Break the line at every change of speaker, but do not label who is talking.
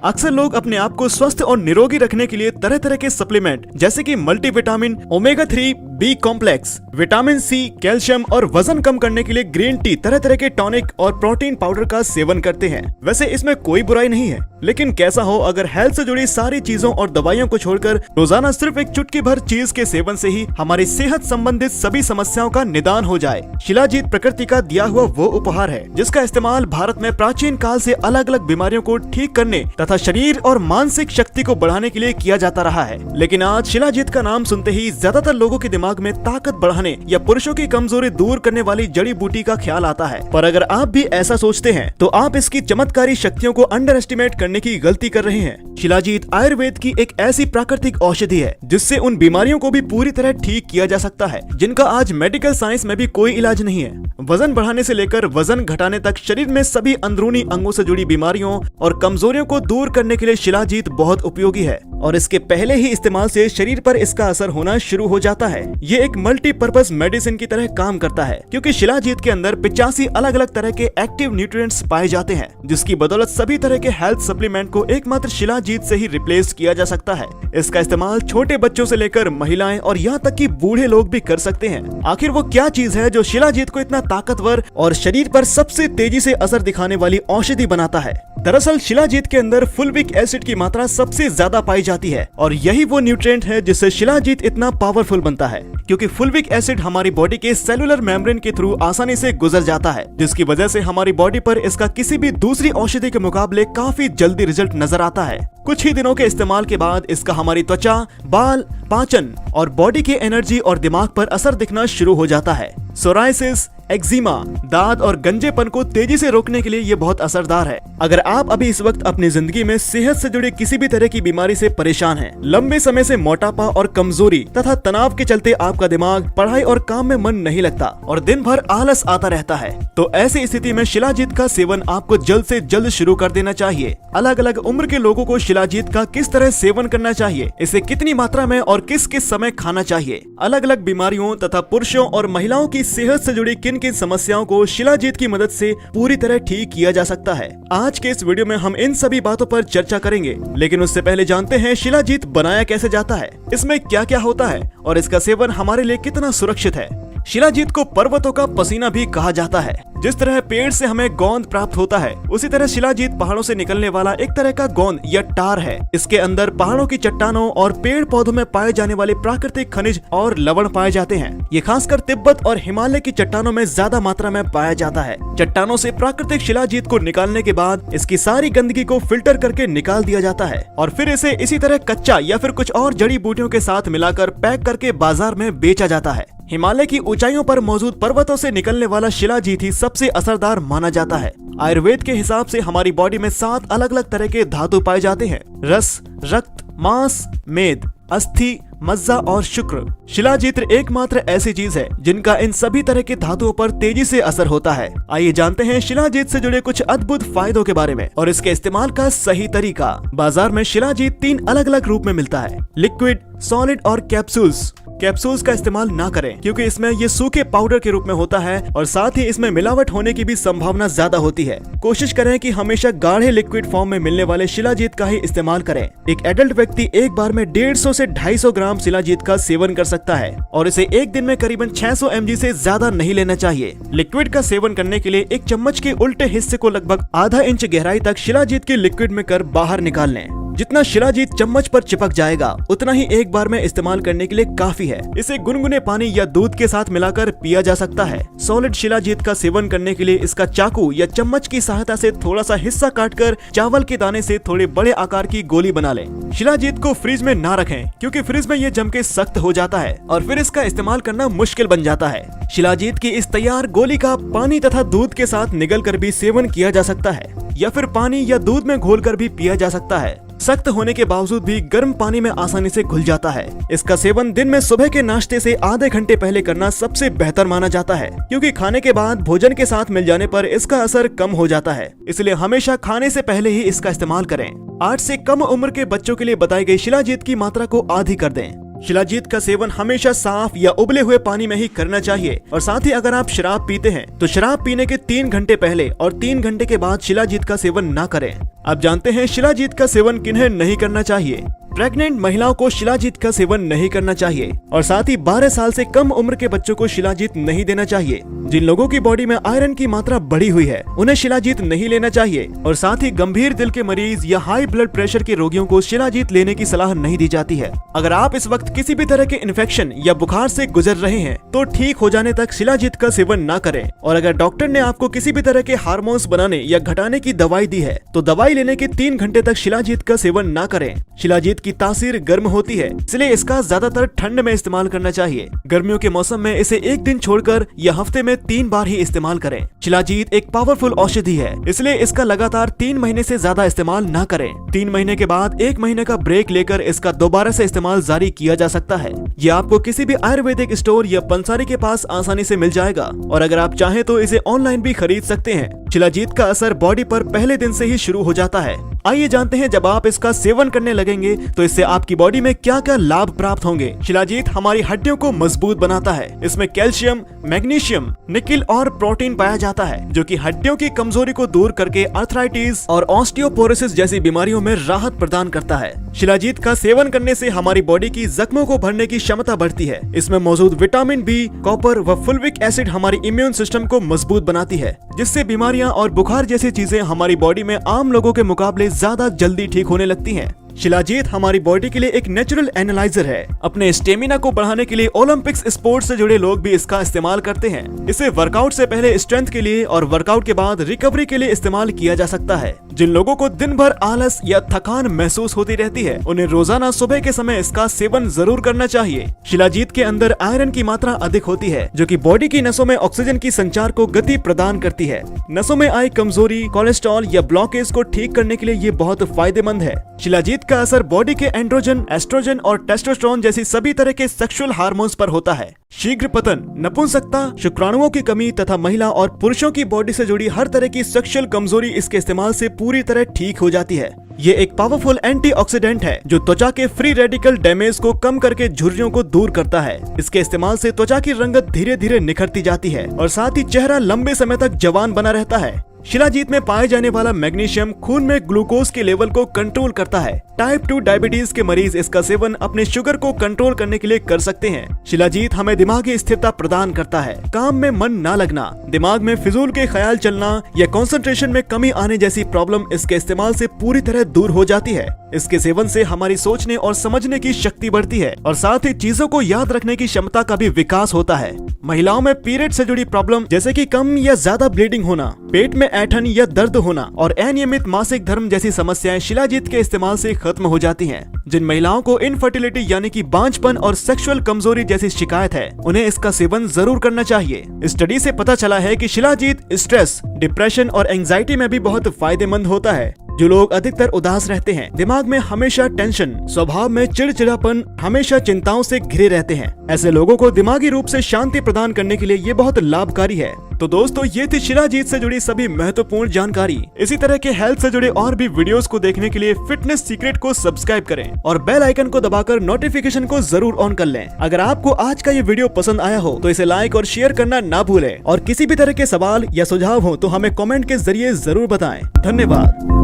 अक्सर लोग अपने आप को स्वस्थ और निरोगी रखने के लिए तरह तरह के सप्लीमेंट जैसे कि multivitamin, omega 3, B complex, vitamin C, calcium और वजन कम करने के लिए ग्रीन टी, तरह तरह के टॉनिक और प्रोटीन पाउडर का सेवन करते हैं। वैसे इसमें कोई बुराई नहीं है, लेकिन कैसा हो अगर हेल्थ से जुड़ी सारी चीजों और दवाइयों को छोड़कर रोजाना सिर्फ एक चुटकी भर चीज के सेवन से ही हमारी सेहत संबंधित सभी समस्याओं का निदान हो जाए। शिलाजीत प्रकृति का दिया हुआ वो उपहार है जिसका इस्तेमाल भारत में प्राचीन काल से अलग अलग बीमारियों को ठीक करने तथा शरीर और मानसिक शक्ति को बढ़ाने के लिए किया जाता रहा है। लेकिन आज शिलाजीत का नाम सुनते ही ज्यादातर लोगों के दिमाग में ताकत बढ़ाने या पुरुषों की कमजोरी दूर करने वाली जड़ी बूटी का ख्याल आता है। पर अगर आप भी ऐसा सोचते हैं तो आप इसकी चमत्कारी शक्तियों को अंडर एस्टिमेट करने की गलती कर रहे हैं। शिलाजीत आयुर्वेद की एक ऐसी प्राकृतिक औषधि है जिससे उन बीमारियों को भी पूरी तरह ठीक किया जा सकता है जिनका आज मेडिकल साइंस में भी कोई इलाज नहीं है। वजन बढ़ाने से लेकर वजन घटाने तक शरीर में सभी अंदरूनी अंगों से जुड़ी बीमारियों और कमजोरियों को दूर करने के लिए शिलाजीत बहुत उपयोगी है और इसके पहले ही इस्तेमाल से शरीर पर इसका असर होना शुरू हो जाता है। ये एक मल्टीपर्पज मेडिसिन की तरह काम करता है क्योंकि शिलाजीत के अंदर 85 अलग अलग तरह के एक्टिव न्यूट्रिएंट्स पाए जाते हैं जिसकी बदौलत सभी तरह के हेल्थ सप्लीमेंट को एकमात्र शिलाजीत से ही रिप्लेस किया जा सकता है। इसका इस्तेमाल छोटे बच्चों से लेकर महिलाएं और यहाँ तक कि बूढ़े लोग भी कर सकते हैं। आखिर वो क्या चीज है जो शिलाजीत को इतना ताकतवर और शरीर पर सबसे तेजी से असर दिखाने वाली औषधि बनाता है? दरअसल शिलाजीत के अंदर फुल्विक एसिड की मात्रा सबसे ज्यादा पाई जाती है और यही वो न्यूट्रिएंट है जिससे शिलाजीत इतना पावरफुल बनता है क्योंकि फुल्विक एसिड हमारी बॉडी के सेलुलर मेम्ब्रेन के थ्रू आसानी से गुजर जाता है जिसकी वजह से हमारी बॉडी पर इसका किसी भी दूसरी औषधि के मुकाबले काफी जल्दी रिजल्ट नजर आता है। कुछ ही दिनों के इस्तेमाल के बाद इसका हमारी त्वचा, बाल, पाचन और बॉडी के एनर्जी और दिमाग पर असर दिखना शुरू हो जाता है। सोराइसिस, एक्जिमा, दाद और गंजेपन को तेजी से रोकने के लिए ये बहुत असरदार है। अगर आप अभी इस वक्त अपनी जिंदगी में सेहत से जुड़ी किसी भी तरह की बीमारी से परेशान हैं, लंबे समय से मोटापा और कमजोरी तथा तनाव के चलते आपका दिमाग पढ़ाई और काम में मन नहीं लगता और दिन भर आलस आता रहता है, तो ऐसी स्थिति में शिलाजीत का सेवन आपको जल्द से जल्द शुरू कर देना चाहिए। अलग अलग उम्र के लोगों को शिलाजीत का किस तरह सेवन करना चाहिए, इसे कितनी मात्रा में और किस किस समय खाना चाहिए, अलग अलग बीमारियों तथा पुरुषों और महिलाओं की सेहत से जुड़ी किन किन समस्याओं को शिलाजीत की मदद से पूरी तरह ठीक किया जा सकता है। आज के इस वीडियो में हम इन सभी बातों पर चर्चा करेंगे, लेकिन उससे पहले जानते हैं शिलाजीत बनाया कैसे जाता है, इसमें क्या क्या होता है और इसका सेवन हमारे लिए कितना सुरक्षित है। शिलाजीत को पर्वतों का पसीना भी कहा जाता है। जिस तरह पेड़ से हमें गोंद प्राप्त होता है, उसी तरह शिलाजीत पहाड़ों से निकलने वाला एक तरह का गोंद या टार है। इसके अंदर पहाड़ों की चट्टानों और पेड़ पौधों में पाए जाने वाले प्राकृतिक खनिज और लवण पाए जाते हैं। ये खासकर तिब्बत और हिमालय की चट्टानों में ज्यादा मात्रा में पाया जाता है। चट्टानों से प्राकृतिक शिलाजीत को निकालने के बाद इसकी सारी गंदगी को फिल्टर करके निकाल दिया जाता है और फिर इसे इसी तरह कच्चा या फिर कुछ और जड़ी बूटियों के साथ मिलाकर पैक करके बाजार में बेचा जाता है। हिमालय की ऊंचाइयों पर मौजूद पर्वतों से निकलने वाला शिलाजीत ही सबसे असरदार माना जाता है। आयुर्वेद के हिसाब से हमारी बॉडी में 7 अलग अलग तरह के धातु पाए जाते हैं: रस, रक्त, मांस, मेद, अस्थि, मज्जा और शुक्र। शिलाजीत एकमात्र ऐसी चीज है जिनका इन सभी तरह के धातुओं पर तेजी से असर होता है। आइए जानते हैं शिलाजीत से जुड़े कुछ अद्भुत फायदों के बारे में और इसके इस्तेमाल का सही तरीका। बाजार में शिलाजीत 3 अलग अलग रूप में मिलता है: लिक्विड, सॉलिड और कैप्सूल्स। कैप्सूल्स का इस्तेमाल ना करें क्योंकि इसमें ये सूखे पाउडर के रूप में होता है और साथ ही इसमें मिलावट होने की भी संभावना ज्यादा होती है। कोशिश करें कि हमेशा गाढ़े लिक्विड फॉर्म में मिलने वाले शिलाजीत का ही इस्तेमाल करें। एक एडल्ट व्यक्ति एक बार में 150 से 250 ग्राम शिलाजीत का सेवन कर सकता है और इसे एक दिन में करीबन 600 mg से ज्यादा नहीं लेना चाहिए। लिक्विड का सेवन करने के लिए एक चम्मच के उल्टे हिस्से को लगभग आधा इंच गहराई तक शिलाजीत के लिक्विड में कर बाहर निकाल लें। जितना शिलाजीत चम्मच पर चिपक जाएगा उतना ही एक बार में इस्तेमाल करने के लिए काफी है। इसे गुनगुने पानी या दूध के साथ मिलाकर पिया जा सकता है। सॉलिड शिलाजीत का सेवन करने के लिए इसका चाकू या चम्मच की सहायता से थोड़ा सा हिस्सा काटकर चावल के दाने से थोड़े बड़े आकार की गोली बना लें। शिलाजीत को फ्रिज में ना रखें क्योंकि फ्रिज में ये जम के सख्त हो जाता है और फिर इसका इस्तेमाल करना मुश्किल बन जाता है। शिलाजीत की इस तैयार गोली का पानी तथा दूध के साथ निगल कर भी सेवन किया जा सकता है या फिर पानी या दूध में घोलकर भी पिया जा सकता है। सख्त होने के बावजूद भी गर्म पानी में आसानी से घुल जाता है। इसका सेवन दिन में सुबह के नाश्ते से आधे घंटे पहले करना सबसे बेहतर माना जाता है क्योंकि खाने के बाद भोजन के साथ मिल जाने पर इसका असर कम हो जाता है। इसलिए हमेशा खाने से पहले ही इसका इस्तेमाल करें। 8 से कम उम्र के बच्चों के लिए बताई गई शिलाजीत की मात्रा को आधी कर दें। शिलाजीत का सेवन हमेशा साफ या उबले हुए पानी में ही करना चाहिए। और साथ ही अगर आप शराब पीते हैं तो शराब पीने के 3 घंटे पहले और 3 घंटे के बाद शिलाजीत का सेवन न करें। अब जानते हैं शिलाजीत का सेवन किन्हें नहीं करना चाहिए। प्रेग्नेंट महिलाओं को शिलाजीत का सेवन नहीं करना चाहिए और साथ ही 12 साल से कम उम्र के बच्चों को शिलाजीत नहीं देना चाहिए। जिन लोगों की बॉडी में आयरन की मात्रा बढ़ी हुई है उन्हें शिलाजीत नहीं लेना चाहिए और साथ ही गंभीर दिल के मरीज या हाई ब्लड प्रेशर के रोगियों को शिलाजीत लेने की सलाह नहीं दी जाती है। अगर आप इस वक्त किसी भी तरह के इन्फेक्शन या बुखार से गुजर रहे हैं तो ठीक हो जाने तक शिलाजीत का सेवन न करें। और अगर डॉक्टर ने आपको किसी भी तरह के हार्मोन्स बनाने या घटाने की दवाई दी है तो दवाई लेने के 3 घंटे तक शिलाजीत का सेवन न करें। शिलाजीत की तासीर गर्म होती है, इसलिए इसका ज्यादातर ठंड में इस्तेमाल करना चाहिए। गर्मियों के मौसम में इसे एक दिन छोड़कर या हफ्ते में 3 बार ही इस्तेमाल करें। शिलाजीत एक पावरफुल औषधि है, इसलिए इसका लगातार 3 महीने से ज्यादा इस्तेमाल न करें। 3 महीने के बाद 1 महीने का ब्रेक लेकर इसका दोबारा से इस्तेमाल जारी किया जा सकता है। ये आपको किसी भी आयुर्वेदिक स्टोर या पंसारी के पास आसानी से मिल जाएगा और अगर आप चाहें तो इसे ऑनलाइन भी खरीद सकते हैं। शिलाजीत का असर बॉडी पर पहले दिन से ही शुरू हो जाता है। आइए जानते हैं जब आप इसका सेवन करने लगेंगे तो इससे आपकी बॉडी में क्या क्या लाभ प्राप्त होंगे। शिलाजीत हमारी हड्डियों को मजबूत बनाता है। इसमें कैल्शियम, मैग्नीशियम, निकेल और प्रोटीन पाया जाता है जो कि हड्डियों की कमजोरी को दूर करके आर्थराइटिस और ऑस्टियोपोरोसिस जैसी बीमारियों में राहत प्रदान करता है। शिलाजीत का सेवन करने से हमारी बॉडी की जख्मों को भरने की क्षमता बढ़ती है। इसमें मौजूद विटामिन बी, कॉपर व फुलविक एसिड हमारी इम्यून सिस्टम को मजबूत बनाती है, जिससे बीमारियां और बुखार जैसी चीजें हमारी बॉडी में आम लोगों के मुकाबले ज्यादा जल्दी ठीक होने लगती हैं। शिलाजीत हमारी बॉडी के लिए एक नेचुरल एनालाइजर है। अपने स्टेमिना को बढ़ाने के लिए ओलंपिक्स स्पोर्ट्स से जुड़े लोग भी इसका इस्तेमाल करते हैं। इसे वर्कआउट से पहले स्ट्रेंथ के लिए और वर्कआउट के बाद रिकवरी के लिए इस्तेमाल किया जा सकता है। जिन लोगों को दिन भर आलस या थकान महसूस होती रहती है उन्हें रोजाना सुबह के समय इसका सेवन जरूर करना चाहिए। शिलाजीत के अंदर आयरन की मात्रा अधिक होती है जो कि बॉडी की नसों में ऑक्सीजन की संचार को गति प्रदान करती है। नसों में आई कमजोरी, कोलेस्ट्रॉल या ब्लॉकेज को ठीक करने के लिए ये बहुत फायदेमंद है। शिलाजीत का असर बॉडी के एंड्रोजन, एस्ट्रोजन और टेस्टोस्टेरोन जैसी सभी तरह के सेक्सुअल हार्मोन्स पर होता है। शीघ्र पतन, नपुंसकता, शुक्राणुओं की कमी तथा महिला और पुरुषों की बॉडी से जुड़ी हर तरह की सेक्सुअल कमजोरी इसके इस्तेमाल से पूरी तरह ठीक हो जाती है। ये एक पावरफुल एंटीऑक्सीडेंट है जो त्वचा के फ्री रेडिकल डैमेज को कम करके झुर्रियों को दूर करता है। इसके इस्तेमाल से त्वचा की रंगत धीरे धीरे निखरती जाती है और साथ ही चेहरा लंबे समय तक जवान बना रहता है। शिलाजीत में पाए जाने वाला मैग्नीशियम खून में ग्लूकोज के लेवल को कंट्रोल करता है। टाइप 2 डायबिटीज के मरीज इसका सेवन अपने शुगर को कंट्रोल करने के लिए कर सकते हैं। शिलाजीत हमें दिमागी स्थिरता प्रदान करता है। काम में मन न लगना, दिमाग में फिजूल के ख्याल चलना या कंसंट्रेशन में कमी आने जैसी प्रॉब्लम इसके इस्तेमाल से पूरी तरह दूर हो जाती है। इसके सेवन से हमारी सोचने और समझने की शक्ति बढ़ती है और साथ ही चीजों को याद रखने की क्षमता का भी विकास होता है। महिलाओं में पीरियड से जुड़ी प्रॉब्लम जैसे कि कम या ज्यादा ब्लीडिंग होना, पेट में ऐंठन या दर्द होना और अनियमित मासिक धर्म जैसी समस्याएं शिलाजीत के इस्तेमाल से खत्म हो जाती हैं। जिन महिलाओं को इनफर्टिलिटी यानी कि बांझपन और सेक्सुअल कमजोरी जैसी शिकायत है उन्हें इसका सेवन जरूर करना चाहिए। स्टडी से पता चला है कि शिलाजीत स्ट्रेस, डिप्रेशन और एंजाइटी में भी बहुत फायदेमंद होता है। जो लोग अधिकतर उदास रहते हैं, दिमाग में हमेशा टेंशन, स्वभाव में चिड़चिड़ापन, हमेशा चिंताओं से घिरे रहते हैं, ऐसे लोगों को दिमागी रूप से शांति प्रदान करने के लिए ये बहुत लाभकारी है। तो दोस्तों ये थी शिलाजीत से जुड़ी सभी महत्वपूर्ण जानकारी। इसी तरह के हेल्थ से जुड़े और भी वीडियोस को देखने के लिए फिटनेस सीक्रेट को सब्सक्राइब करें और बेल आइकन को दबाकर नोटिफिकेशन को जरूर ऑन कर लें। अगर आपको आज का ये वीडियो पसंद आया हो तो इसे लाइक और शेयर करना ना भूलें और किसी भी तरह के सवाल या सुझाव हो तो हमें कमेंट के जरिए जरूर बताएं। धन्यवाद।